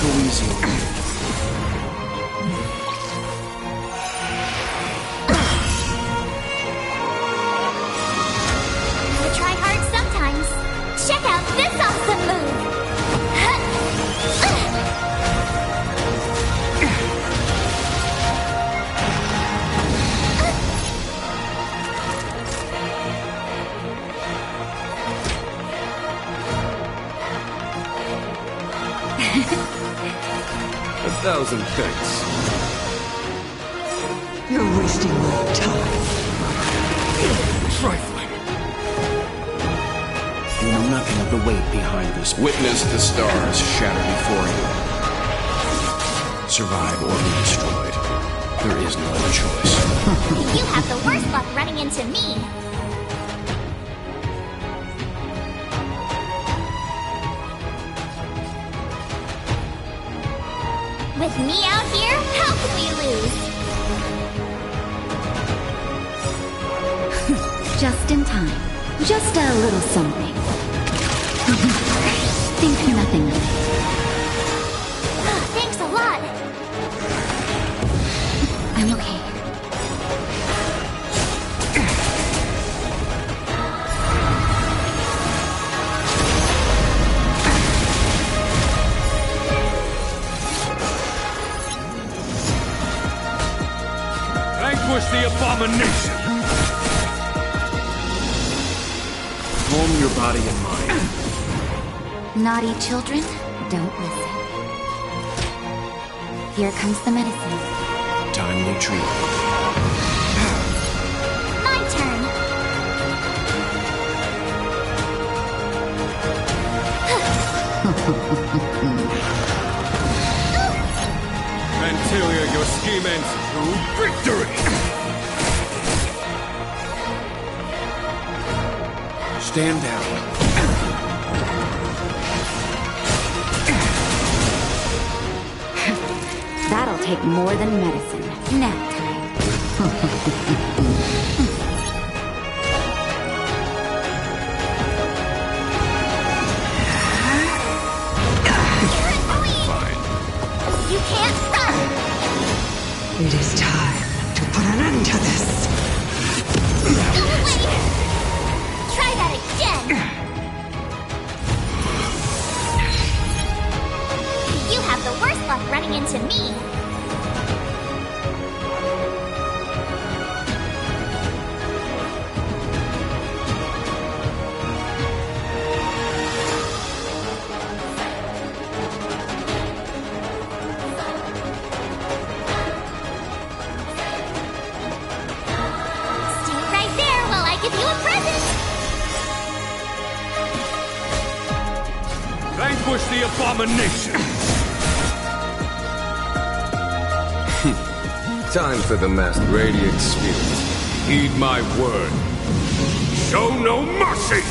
go easy on me. I try hard sometimes. Check out this awesome move! 1,000 thanks. You're wasting my time. Trifling. You know nothing of the weight behind this. Witness the stars shatter before you. Survive or be destroyed. There is no other choice. You have the worst luck running into me. With me out here, how can we lose? Just in time. Just a little something. Think nothing of it. Thanks a lot. I'm okay. Vanquish the abomination! Calm your body and mind. Naughty children, don't listen. Here comes the medicine. Timely treatment. My turn. Antilia, your scheme ends to victory! Stand down. That'll take more than medicine. Nap time. Fine. You can't run. It is time to put an end to this. Go away. Try that again. You have the worst luck running into me. Stay right there while I give you a present. Vanquish the abomination! Time for the masked radiant spirit. Heed my word. Show no mercy!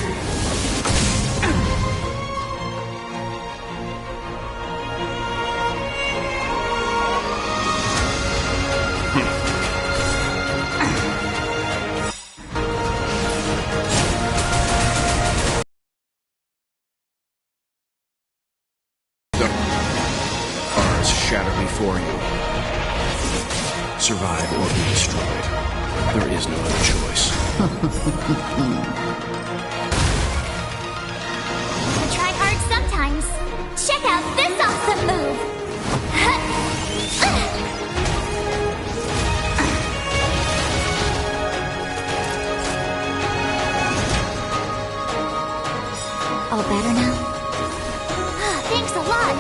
Stars shatter before you. Survive or be destroyed. There is no other choice. I try hard sometimes. Check out this awesome move. All better now? Thanks a lot.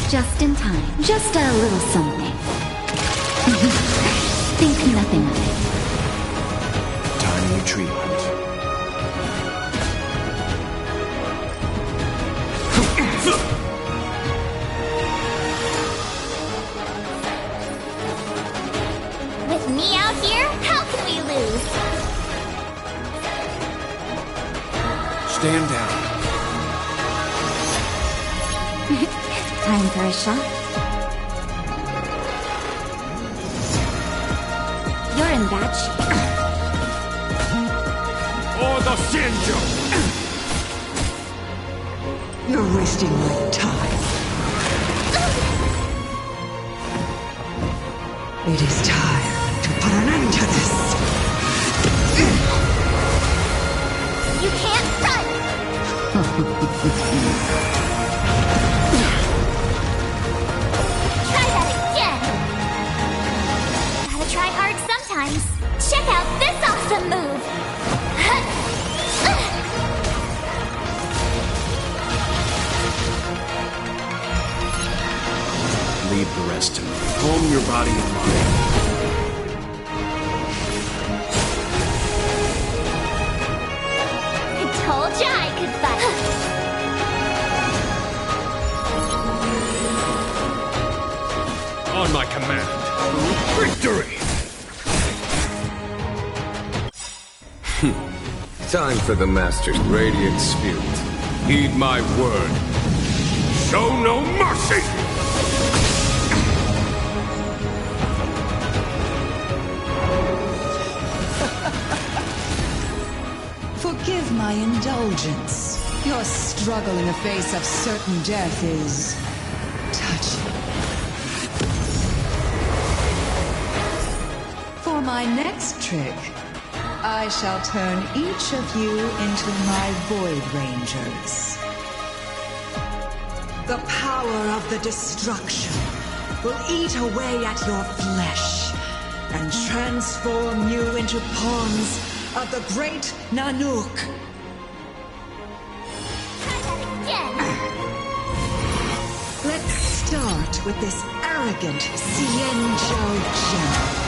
Just in time. Just a little something. Think nothing of it. Timely treatment. With me out here, how can we lose? Stand down. Time for a shot. You're in bad shape. or the Shinjo! You're wasting my time. It is time to put an end to this. You can't run! Try that again! Gotta try hard sometimes. Check out this awesome move! Leave the rest to me. Calm your body and mind. I told ya I could fight! On my command, victory! Time for the Master's radiant spirit. Heed my word. Show no mercy! Forgive my indulgence. Your struggle in the face of certain death is touching. For my next trick, I shall turn each of you into my Void Rangers. The power of the destruction will eat away at your flesh and transform you into pawns of the great Nanook. Try that again! Let's start with this arrogant Xianzhou general.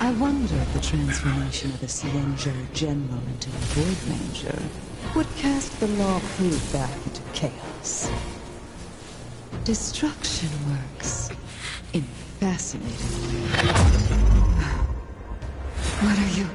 I wonder if the transformation of the Xianzhou General into a Void Ranger would cast the Law Proof back into chaos. Destruction works in fascinating ways. What are you?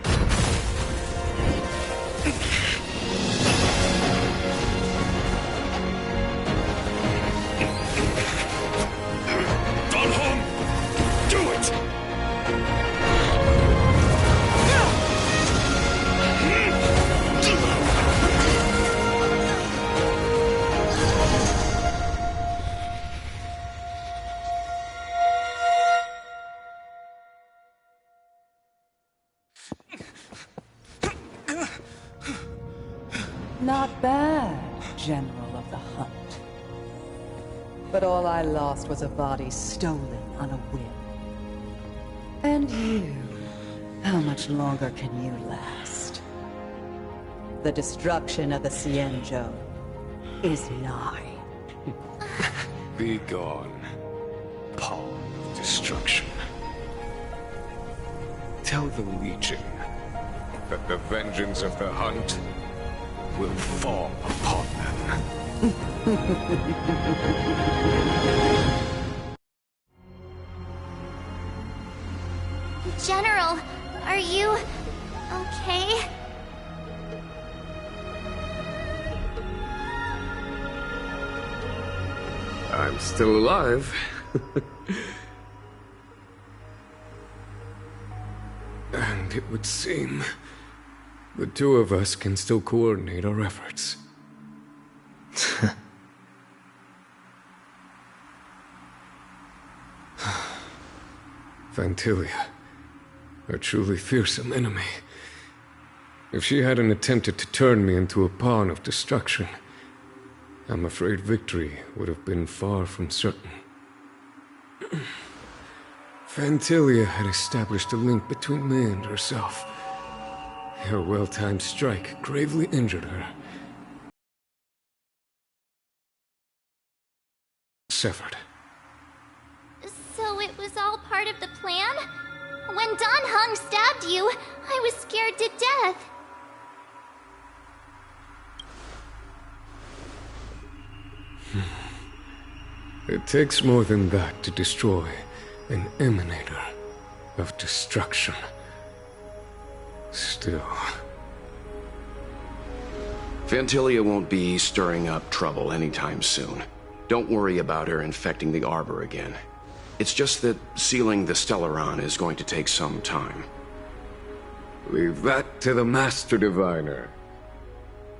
Not bad, General of the Hunt. But all I lost was a body stolen on a whim. And you, how much longer can you last? The destruction of the Xianzhou is nigh. Be gone, pawn of destruction. Tell the Legion that the vengeance of the Hunt will fall upon them. General, are you okay? I'm still alive. And it would seem the two of us can still coordinate our efforts. Vantilia, a truly fearsome enemy. If she hadn't attempted to turn me into a pawn of destruction, I'm afraid victory would have been far from certain. Vantilia had established a link between me and herself. Her well-timed strike gravely injured her. Severed. So it was all part of the plan? When Don Hung stabbed you, I was scared to death. It takes more than that to destroy an emanator of destruction. Still... Fantilia won't be stirring up trouble anytime soon. Don't worry about her infecting the Arbor again. It's just that sealing the Stellaron is going to take some time. Leave that to the Master Diviner.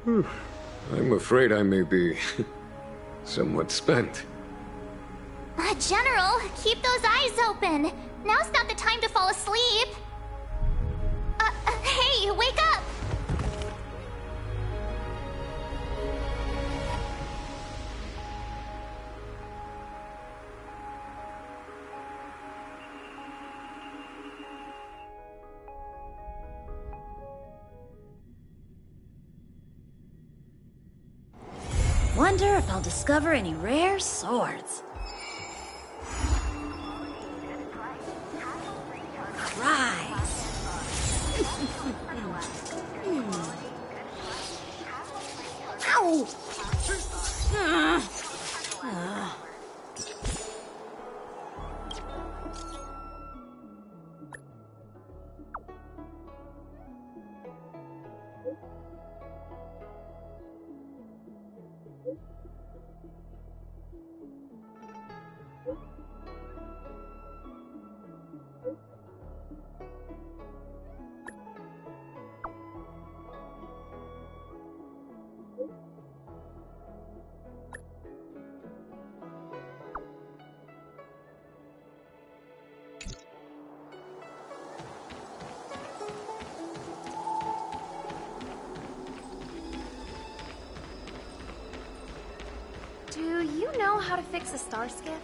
I'm afraid I may be somewhat spent. General, keep those eyes open. Now's not the time to fall asleep. Hey, wake up! Wonder if I'll discover any rare swords. Rise. Ow! Do you know how to fix a star skiff?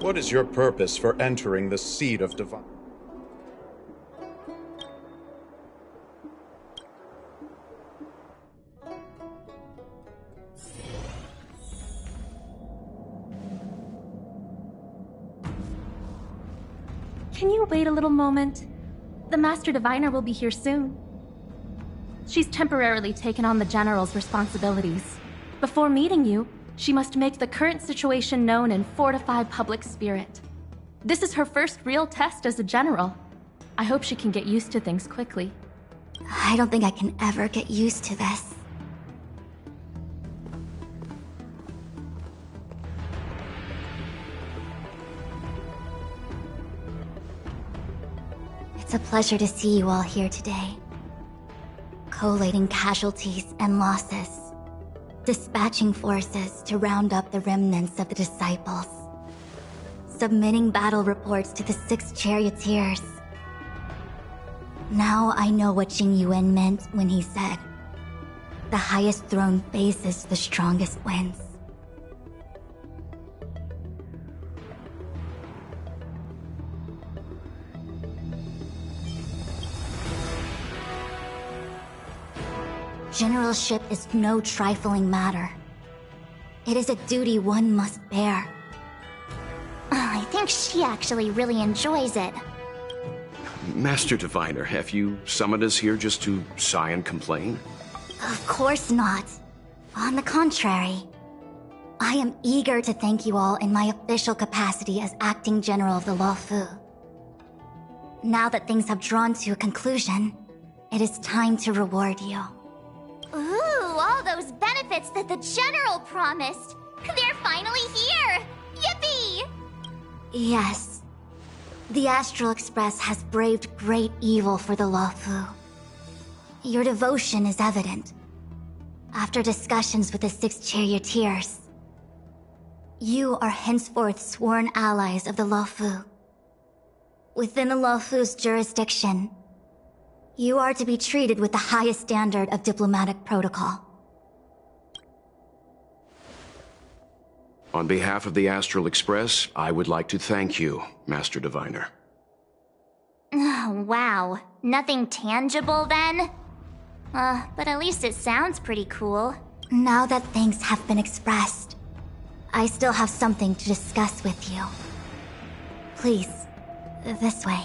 What is your purpose for entering the Seed of Divine? Can you wait a little moment? The Master Diviner will be here soon. She's temporarily taken on the General's responsibilities. Before meeting you, she must make the current situation known and fortify public spirit. This is her first real test as a General. I hope she can get used to things quickly. I don't think I can ever get used to this. It's a pleasure to see you all here today. Collating casualties and losses. Dispatching forces to round up the remnants of the Disciples. Submitting battle reports to the 6 charioteers. Now I know what Jing Yuan meant when he said, "The highest throne faces the strongest wins." Generalship is no trifling matter. It is a duty one must bear. I think she actually really enjoys it. Master Diviner, have you summoned us here just to sigh and complain? Of course not. On the contrary, I am eager to thank you all in my official capacity as acting general of the Luofu. Now that things have drawn to a conclusion, it is time to reward you. Ooh, all those benefits that the General promised! They're finally here! Yippee! Yes. The Astral Express has braved great evil for the Luofu. Your devotion is evident. After discussions with the 6 charioteers, you are henceforth sworn allies of the Luofu. Within the Luofu's jurisdiction, you are to be treated with the highest standard of diplomatic protocol. On behalf of the Astral Express, I would like to thank you, Master Diviner. Oh, wow. Nothing tangible then? But at least it sounds pretty cool. Now that thanks have been expressed, I still have something to discuss with you. Please, this way.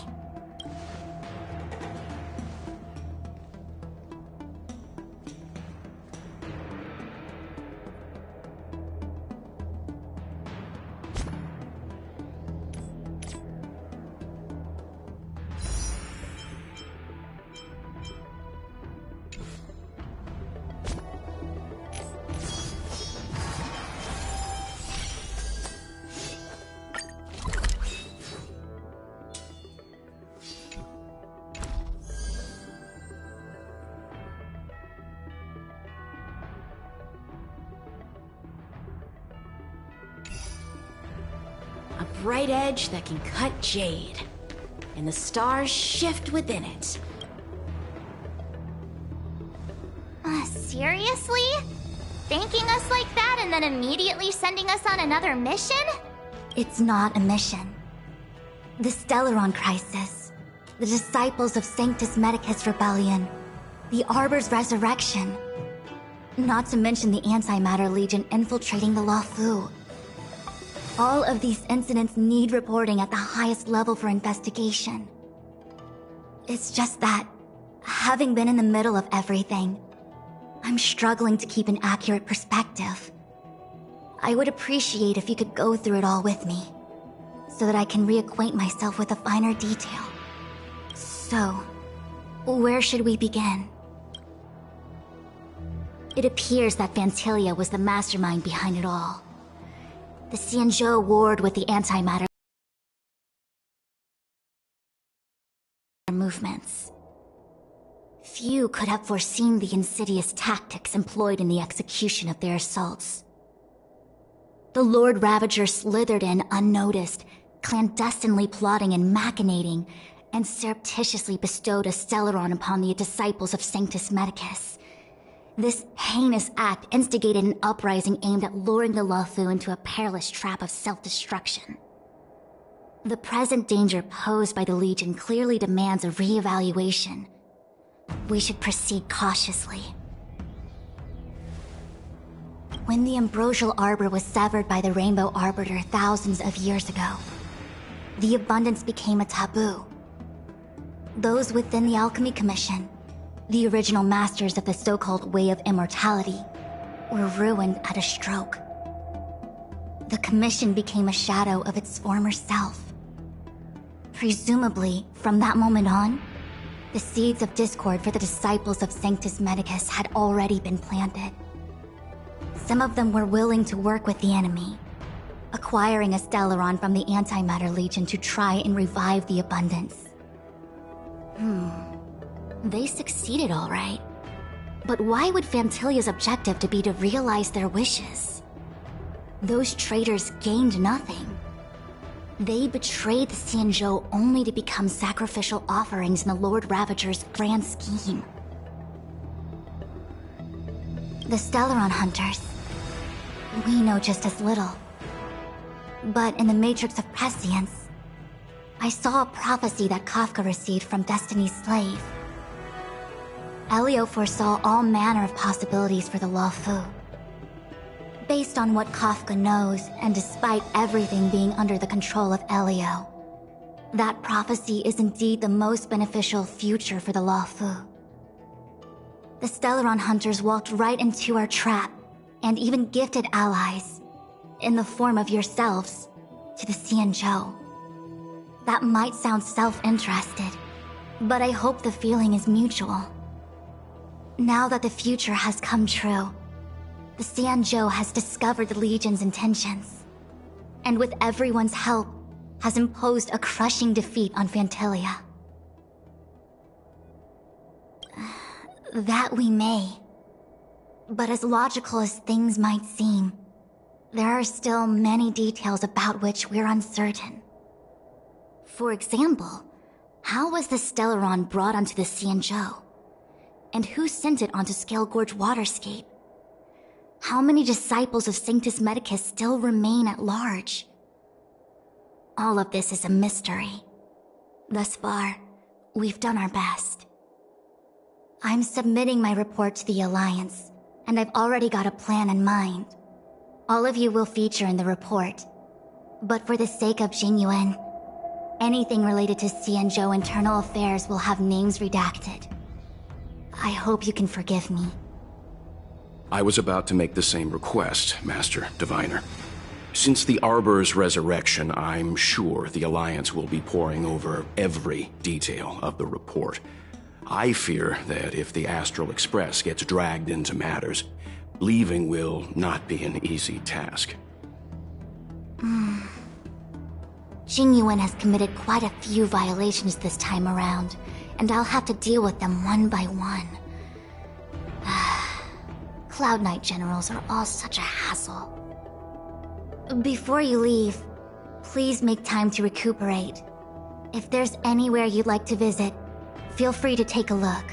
A bright edge that can cut jade, and the stars shift within it. Seriously? Thanking us like that and then immediately sending us on another mission? It's not a mission. The Stellaron Crisis, the Disciples of Sanctus Medicus Rebellion, the Arbor's resurrection. Not to mention the Antimatter Legion infiltrating the Luofu. All of these incidents need reporting at the highest level for investigation. It's just that, having been in the middle of everything, I'm struggling to keep an accurate perspective. I would appreciate if you could go through it all with me, so that I can reacquaint myself with a finer detail. So, where should we begin? It appears that Vantilia was the mastermind behind it all. The Xianzhou warred with the antimatter movements. Few could have foreseen the insidious tactics employed in the execution of their assaults. The Lord Ravager slithered in unnoticed, clandestinely plotting and machinating, and surreptitiously bestowed a Stellaron upon the disciples of Sanctus Medicus. This heinous act instigated an uprising aimed at luring the Luofu into a perilous trap of self-destruction. The present danger posed by the Legion clearly demands a re-evaluation. We should proceed cautiously. When the Ambrosial Arbor was severed by the Rainbow Arbiter thousands of years ago, the abundance became a taboo. Those within the Alchemy Commission, the original masters of the so-called Way of Immortality, were ruined at a stroke. The Commission became a shadow of its former self. Presumably, from that moment on, the seeds of discord for the disciples of Sanctus Medicus had already been planted. Some of them were willing to work with the enemy, acquiring a Stellaron from the Antimatter Legion to try and revive the abundance. They succeeded all right. But why would Fantilia's objective to be to realize their wishes? Those traitors gained nothing. They betrayed the Xianzhou only to become sacrificial offerings in the Lord Ravager's grand scheme. The Stellaron Hunters, we know just as little. But in the Matrix of Prescience, I saw a prophecy that Kafka received from Destiny's slave. Elio foresaw all manner of possibilities for the Luofu. Based on what Kafka knows, and despite everything being under the control of Elio, that prophecy is indeed the most beneficial future for the Luofu. The Stellaron hunters walked right into our trap, and even gifted allies, in the form of yourselves, to the Xianzhou. That might sound self-interested, but I hope the feeling is mutual. Now that the future has come true, the Xianzhou has discovered the Legion's intentions, and with everyone's help, has imposed a crushing defeat on Phantilia. That we may. But as logical as things might seem, there are still many details about which we're uncertain. For example, how was the Stellaron brought onto the Xianzhou? And who sent it onto Scale Gorge Waterscape? How many disciples of Sanctus Medicus still remain at large? All of this is a mystery. Thus far, we've done our best. I'm submitting my report to the Alliance, and I've already got a plan in mind. All of you will feature in the report. But for the sake of Jingyuan, anything related to Xianzhou internal affairs will have names redacted. I hope you can forgive me. I was about to make the same request, Master Diviner. Since the Arbor's resurrection, I'm sure the Alliance will be poring over every detail of the report. I fear that if the Astral Express gets dragged into matters, leaving will not be an easy task. Jingyuan has committed quite a few violations this time around, and I'll have to deal with them one by one. Cloud Knight generals are all such a hassle. Before you leave, please make time to recuperate. If there's anywhere you'd like to visit, feel free to take a look.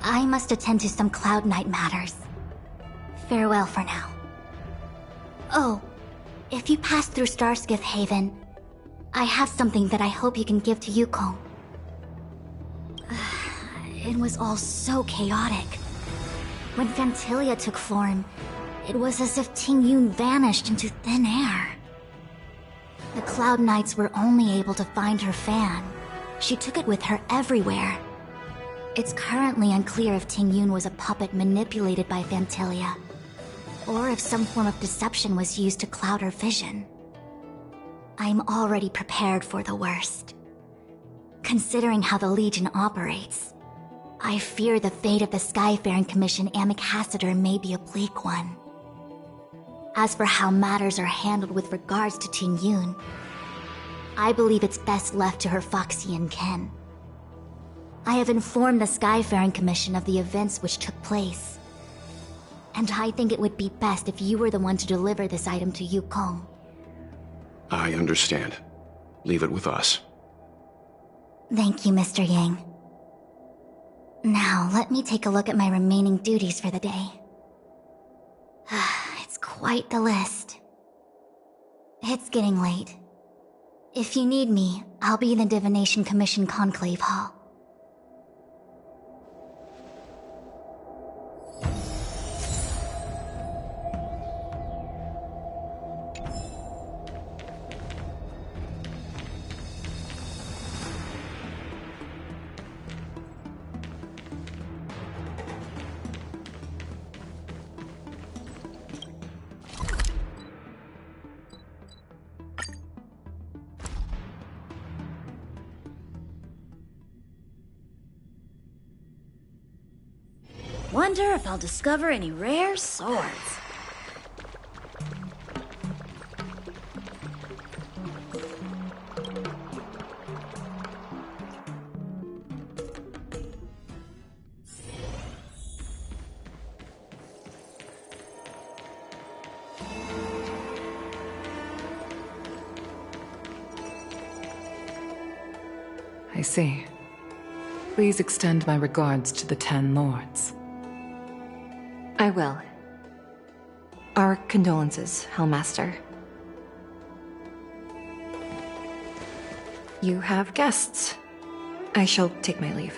I must attend to some Cloud Knight matters. Farewell for now. Oh, if you pass through Starskiff Haven, I have something that I hope you can give to Yukong. It was all so chaotic. When Phantilia took form, it was as if Tingyun vanished into thin air. The Cloud Knights were only able to find her fan. She took it with her everywhere. It's currently unclear if Tingyun was a puppet manipulated by Phantilia, or if some form of deception was used to cloud her vision. I'm already prepared for the worst. Considering how the Legion operates, I fear the fate of the Skyfaring Commission Ambassador may be a bleak one. As for how matters are handled with regards to Tingyun, I believe it's best left to her Foxian kin. I have informed the Skyfaring Commission of the events which took place, and I think it would be best if you were the one to deliver this item to Yukong. I understand. Leave it with us. Thank you, Mr. Yang. Now, let me take a look at my remaining duties for the day. It's quite the list. It's getting late. If you need me, I'll be in the Divination Commission Conclave Hall. Wonder if I'll discover any rare swords. I see. Please extend my regards to the 10 Lords. I will. Our condolences, Hellmaster. You have guests. I shall take my leave.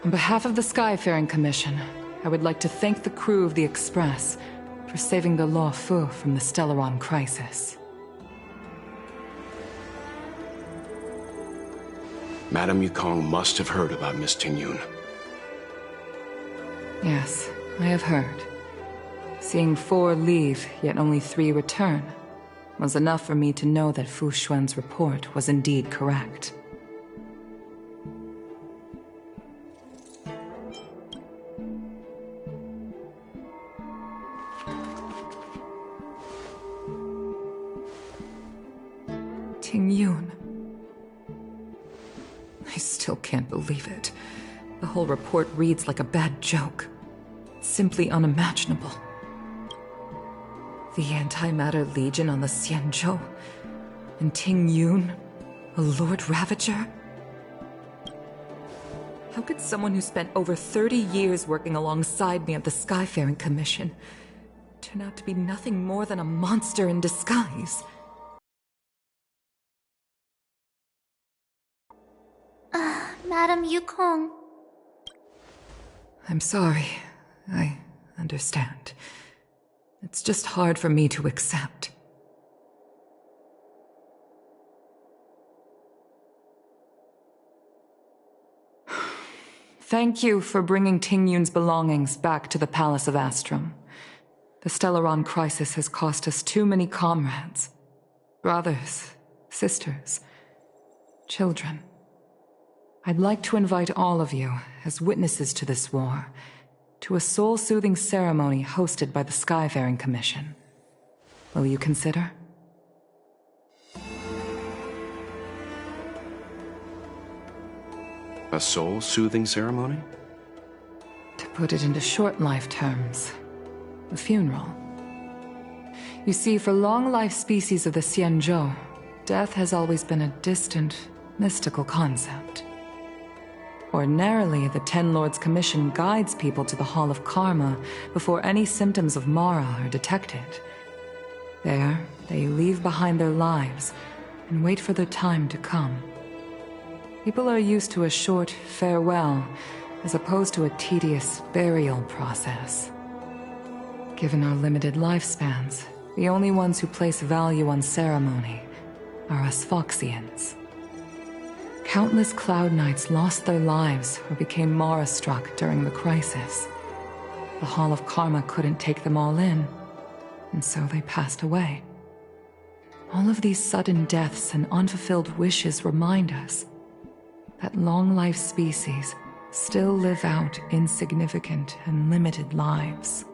On behalf of the Skyfaring Commission, I would like to thank the crew of the Express for saving the Law Fu from the Stellaron crisis. Madame Yukong must have heard about Miss Tingyun. Yes, I have heard. Seeing 4 leave, yet only 3 return, was enough for me to know that Fu Xuan's report was indeed correct. Tingyun. I still can't believe it. The whole report reads like a bad joke. Simply unimaginable. The Antimatter Legion on the Xianzhou, and Tingyun, a Lord Ravager? How could someone who spent over 30 years working alongside me at the Skyfaring Commission turn out to be nothing more than a monster in disguise? Madame Yukong. I'm sorry. I understand. It's just hard for me to accept. Thank you for bringing Tingyun's belongings back to the Palace of Astrum. The Stellaron crisis has cost us too many comrades. Brothers, sisters, children. I'd like to invite all of you, as witnesses to this war, to a soul-soothing ceremony hosted by the Skyfaring Commission. Will you consider? A soul-soothing ceremony? To put it into short life terms, a funeral. You see, for long-life species of the Xianzhou, death has always been a distant, mystical concept. Ordinarily, the Ten Lords Commission guides people to the Hall of Karma before any symptoms of Mara are detected. There, they leave behind their lives and wait for their time to come. People are used to a short farewell as opposed to a tedious burial process. Given our limited lifespans, the only ones who place value on ceremony are us Foxians. Countless Cloud Knights lost their lives or became Mara-struck during the crisis. The Hall of Karma couldn't take them all in, and so they passed away. All of these sudden deaths and unfulfilled wishes remind us that long-life species still live out insignificant and limited lives.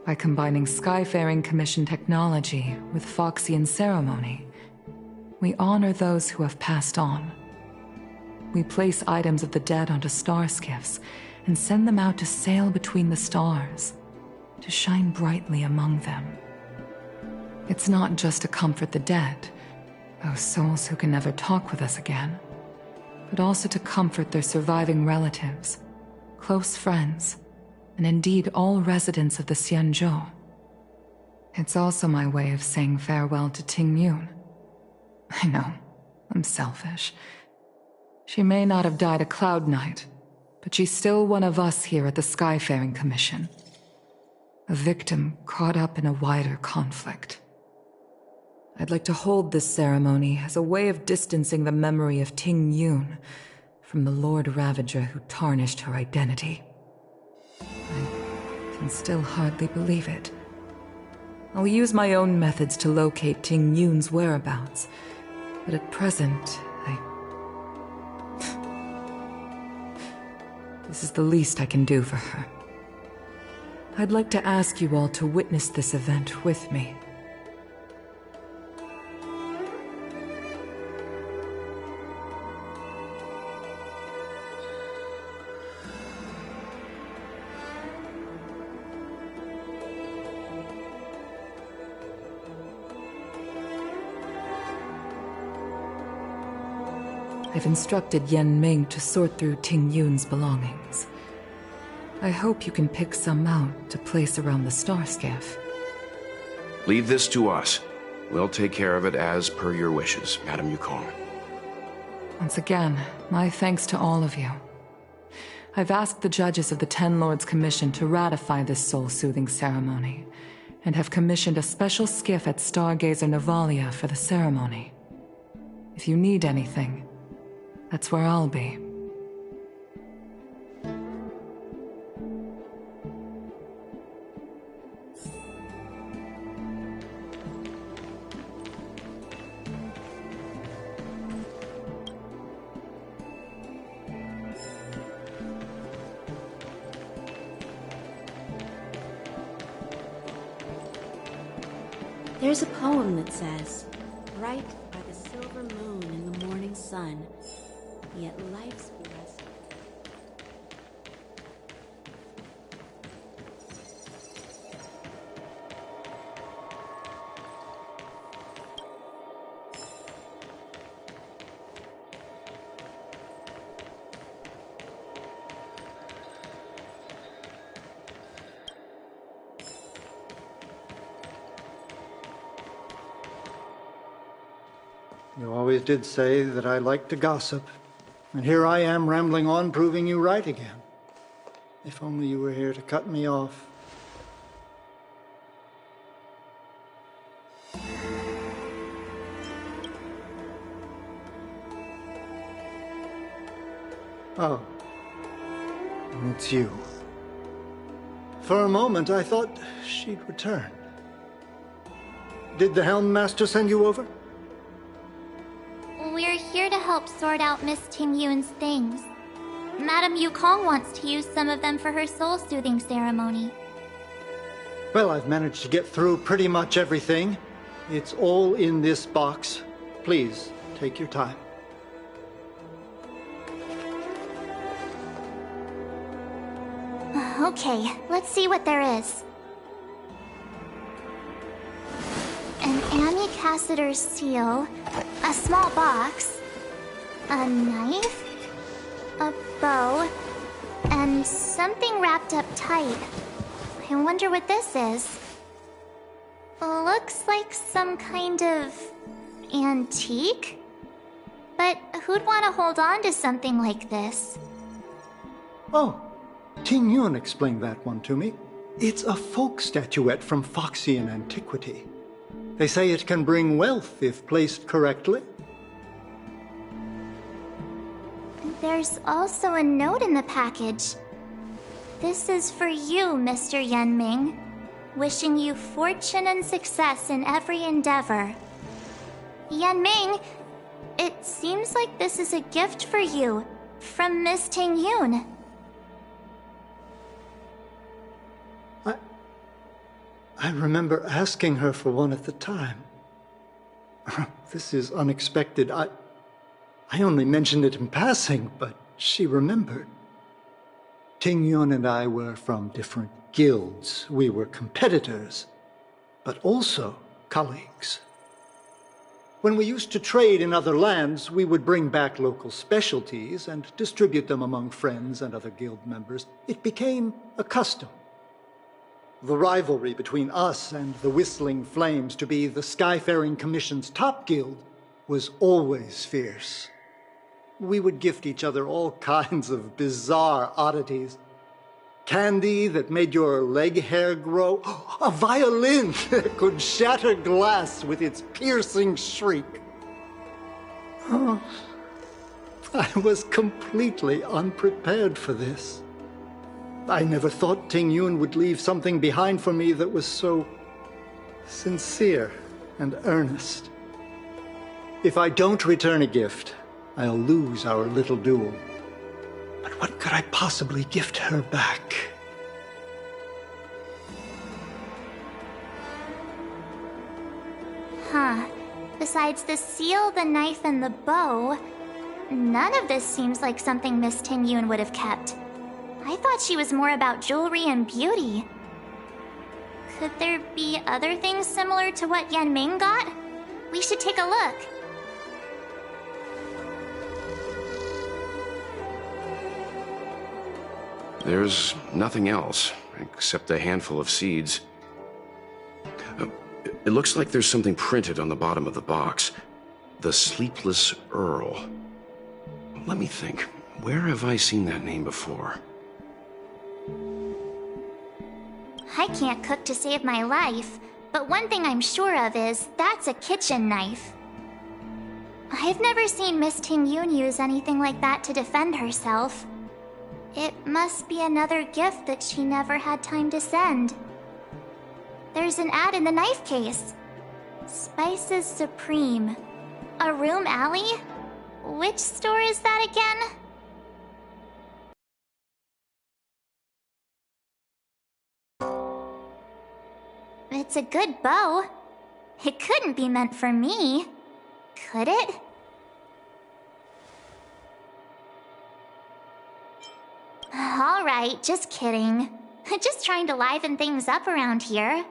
By combining Skyfaring Commission technology with Foxian ceremony, we honor those who have passed on. We place items of the dead onto star skiffs and send them out to sail between the stars, to shine brightly among them. It's not just to comfort the dead, those souls who can never talk with us again, but also to comfort their surviving relatives, close friends, and indeed all residents of the Xianzhou. It's also my way of saying farewell to Tingyun. I know, I'm selfish. She may not have died a Cloud Knight, but she's still one of us here at the Skyfaring Commission. A victim caught up in a wider conflict. I'd like to hold this ceremony as a way of distancing the memory of Tingyun from the Lord Ravager who tarnished her identity. I can still hardly believe it. I'll use my own methods to locate Tingyun's whereabouts, but at present, this is the least I can do for her. I'd like to ask you all to witness this event with me. I've instructed Yen Ming to sort through Tingyun's belongings. I hope you can pick some out to place around the star skiff. Leave this to us. We'll take care of it as per your wishes, Madame Yukong. Once again, my thanks to all of you. I've asked the judges of the Ten Lords Commission to ratify this soul-soothing ceremony, and have commissioned a special skiff at Stargazer Navalia for the ceremony. If you need anything, that's where I'll be. There's a poem that says, "Bright by the silver moon in the morning sun, yet life's blessed." You always did say that I like to gossip, and here I am rambling on, proving you right again. If only you were here to cut me off. Oh, it's you. For a moment, I thought she'd returned. Did the Helm Master send you over? We're here to help sort out Miss Ting-Yun's things. Madame Yukong wants to use some of them for her soul-soothing ceremony. Well, I've managed to get through pretty much everything. It's all in this box. Please, take your time. Okay, let's see what there is. An Ami Cassider's seal, a small box, a knife, a bow, and something wrapped up tight. I wonder what this is. Looks like some kind of antique? But who'd want to hold on to something like this? Oh, Ting-Yun explained that one to me. It's a folk statuette from Foxian antiquity. They say it can bring wealth if placed correctly. There's also a note in the package. This is for you, Mr. Yenming. Wishing you fortune and success in every endeavor. Yenming, it seems like this is a gift for you from Miss Ting-Yun. I remember asking her for one at the time. This is unexpected. I only mentioned it in passing, but she remembered. Ting-Yun and I were from different guilds. We were competitors, but also colleagues. When we used to trade in other lands, we would bring back local specialties and distribute them among friends and other guild members. It became a custom. The rivalry between us and the Whistling Flames, to be the Skyfaring Commission's top guild, was always fierce. We would gift each other all kinds of bizarre oddities. Candy that made your leg hair grow. A violin that could shatter glass with its piercing shriek. Oh, I was completely unprepared for this. I never thought Ting-Yun would leave something behind for me that was so sincere and earnest. If I don't return a gift, I'll lose our little duel. But what could I possibly gift her back? Huh. Besides the seal, the knife, and the bow, none of this seems like something Miss Ting-Yun would have kept. I thought she was more about jewelry and beauty. Could there be other things similar to what Yenming got? We should take a look. There's nothing else, except a handful of seeds. It looks like there's something printed on the bottom of the box. The Sleepless Earl. Let me think. Where have I seen that name before? I can't cook to save my life, but one thing I'm sure of is that's a kitchen knife. I've never seen Miss Ting-Yun use anything like that to defend herself. It must be another gift that she never had time to send. There's an ad in the knife case. Spices Supreme. A room alley? Which store is that again? It's a good bow. It couldn't be meant for me, could it? Alright, just kidding. Just trying to liven things up around here.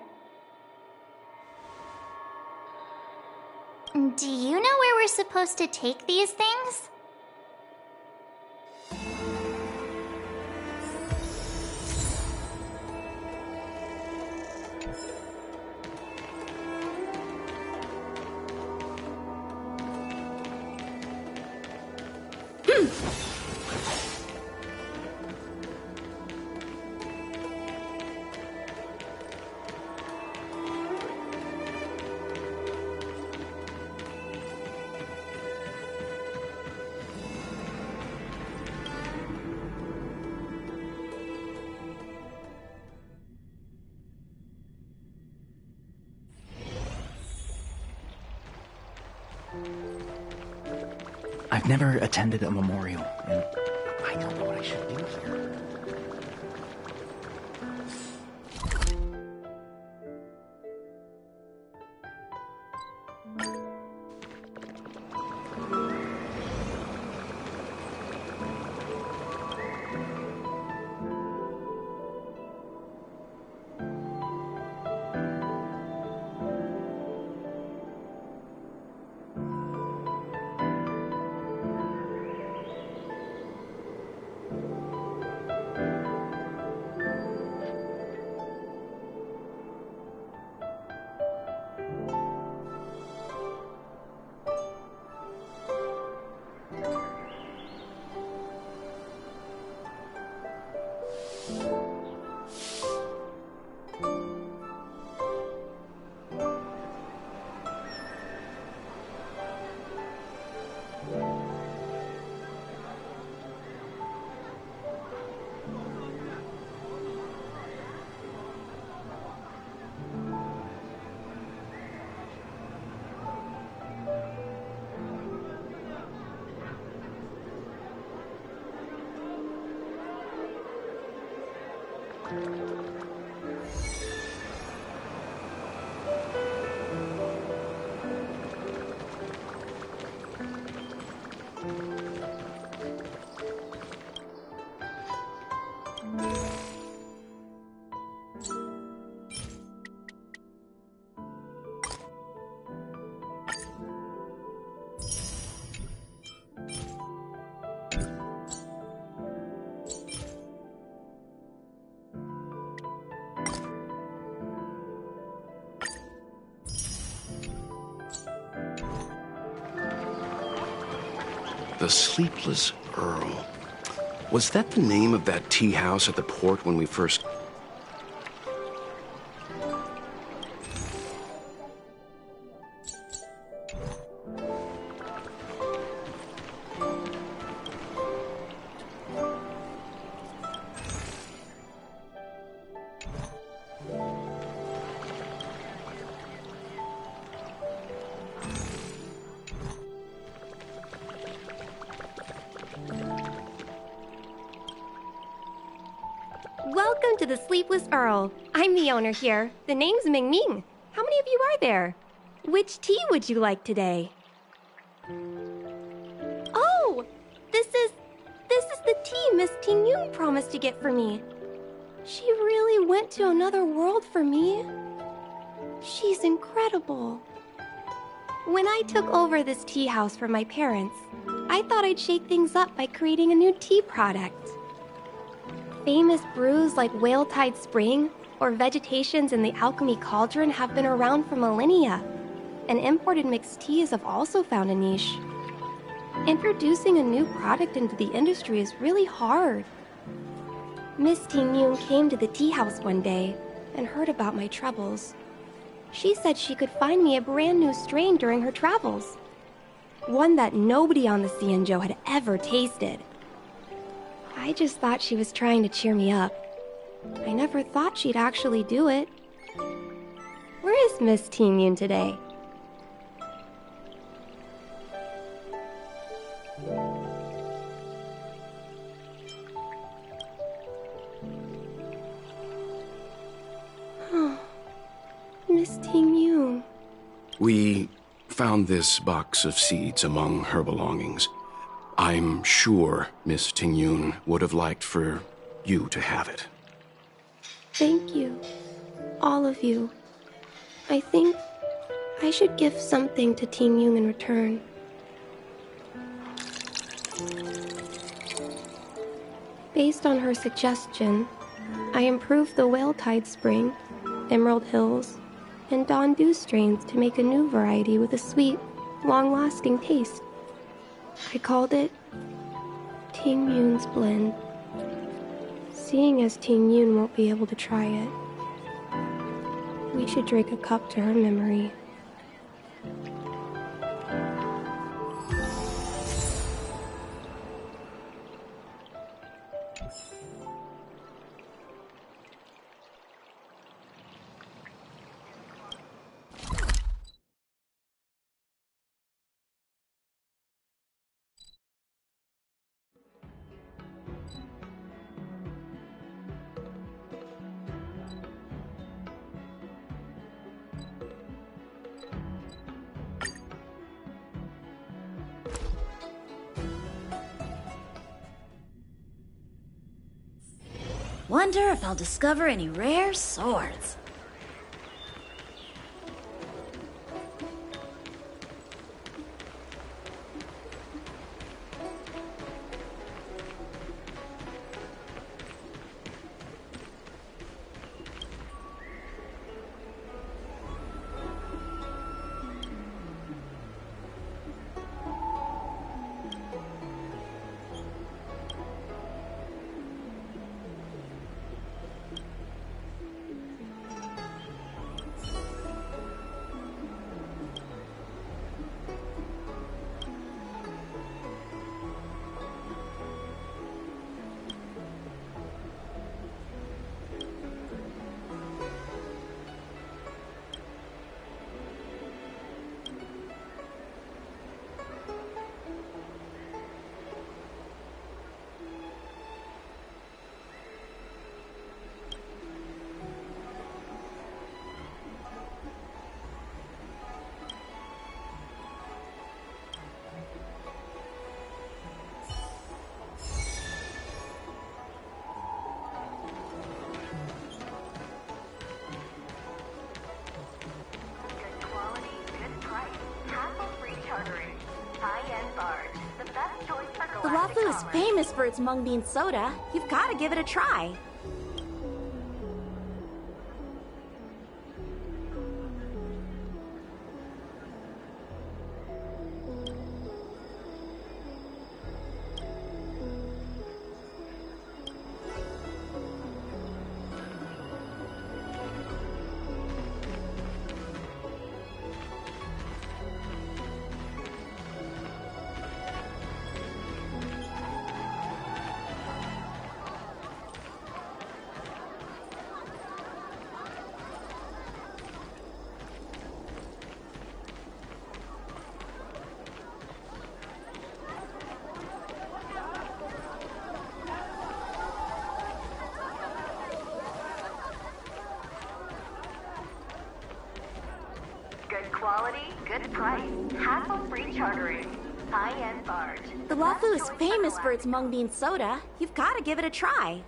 Do you know where we're supposed to take these things? I've never attended a memorial, and I don't know what I should do here. The Sleepless Earl. Was that the name of that tea house at the port when we first... Welcome to the Sleepless Earl. I'm the owner here. The name's Ming Ming. How many of you are there? Which tea would you like today? Oh, this is the tea Miss Ting-Yun promised to get for me. She really went to another world for me. She's incredible. When I took over this tea house from my parents, I thought I'd shake things up by creating a new tea product. Famous brews like Whale Tide Spring or Vegetations in the Alchemy Cauldron have been around for millennia, and imported mixed teas have also found a niche. Introducing a new product into the industry is really hard. Miss Ting Yun came to the tea house one day and heard about my troubles. She said she could find me a brand new strain during her travels. One that nobody on the Xianzhou had ever tasted. I just thought she was trying to cheer me up. I never thought she'd actually do it. Where is Miss Ting Yun today? Miss Ting Yun. We found this box of seeds among her belongings. I'm sure Miss Ting Yun would have liked for you to have it. Thank you. All of you. I think I should give something to Ting Yun in return. Based on her suggestion, I improved the Whale Tide Spring, Emerald Hills, and Dawn Dew strains to make a new variety with a sweet, long-lasting taste. I called it Ting Yun's Blend. Seeing as Ting Yun won't be able to try it, we should drink a cup to her memory. Wonder if I'll discover any rare swords. The Wafu is famous for its mung bean soda. You've got to give it a try. Good price, hassle-free chartering, high-end barge. The Wafu is famous for its mung bean soda. You've got to give it a try.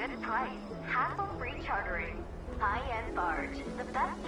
good price, hassle-free chartering. High-end barge, the best choice.